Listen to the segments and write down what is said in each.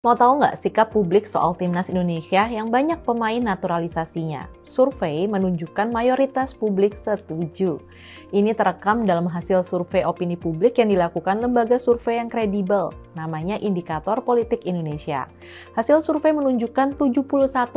Mau tahu nggak sikap publik soal timnas Indonesia yang banyak pemain naturalisasinya? Survei menunjukkan mayoritas publik setuju. Ini terekam dalam hasil survei opini publik yang dilakukan lembaga survei yang kredibel, namanya Indikator Politik Indonesia. Hasil survei menunjukkan 71,5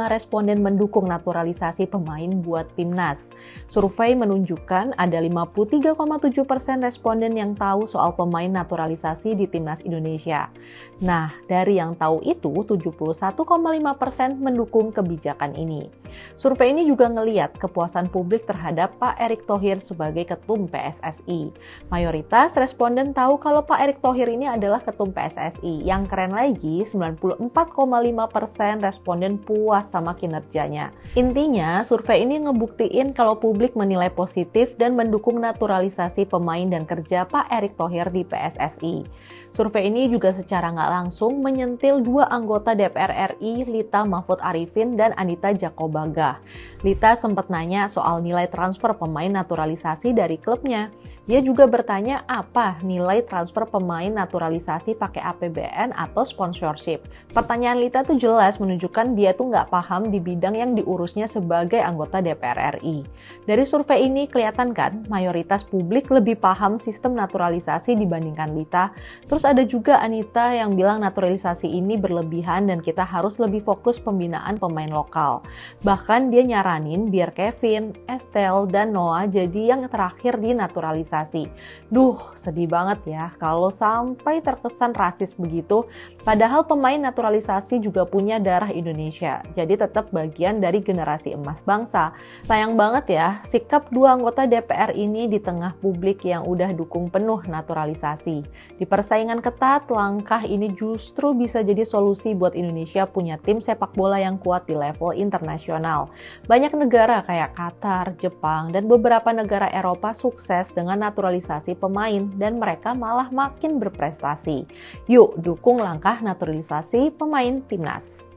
responden mendukung naturalisasi pemain buat timnas. Survei menunjukkan ada 53,7% responden yang tahu soal pemain naturalisasi di timnas Indonesia. Nah, dari yang tahu itu, 71,5% mendukung kebijakan ini. Survei ini juga ngeliat kepuasan publik terhadap Pak Erick Thohir sebagai ketum PSSI. Mayoritas responden tahu kalau Pak Erick Thohir ini adalah ketum PSSI. Yang keren lagi, 94,5% responden puas sama kinerjanya. Intinya, survei ini ngebuktiin kalau publik menilai positif dan mendukung naturalisasi pemain dan kerja Pak Erick Thohir di PSSI. Survei ini juga secara nggak langsung menyentil dua anggota DPR RI, Lita Mahfud Arifin dan Anita Djakobaga. Lita sempat nanya soal nilai transfer pemain naturalisasi dari klubnya. Dia juga bertanya apa nilai transfer pemain naturalisasi pakai APBN atau sponsorship. Pertanyaan Lita tuh jelas menunjukkan dia tuh nggak paham di bidang yang diurusnya sebagai anggota DPR RI. Dari survei ini kelihatan kan, mayoritas publik lebih paham sistem naturalisasi dibandingkan Lita. Terus ada juga Anita yang bilang naturalisasi ini berlebihan dan kita harus lebih fokus pembinaan pemain lokal. Bahkan dia nyaranin biar Kevin, Estelle, dan Noah jadi yang terakhir di naturalisasi. Duh, sedih banget ya kalau sampai terkesan rasis begitu. Padahal pemain naturalisasi juga punya darah Indonesia, jadi tetap bagian dari generasi emas bangsa. Sayang banget ya, sikap dua anggota DPR ini di tengah publik yang udah dukung penuh naturalisasi. Di persaingan ketat, langkah ini justru bisa jadi solusi buat Indonesia punya tim sepak bola yang kuat di level internasional. Banyak negara kayak Qatar, Jepang, dan beberapa negara Eropa sukses dengan naturalisasi pemain dan mereka malah makin berprestasi. Yuk, dukung langkah naturalisasi pemain timnas.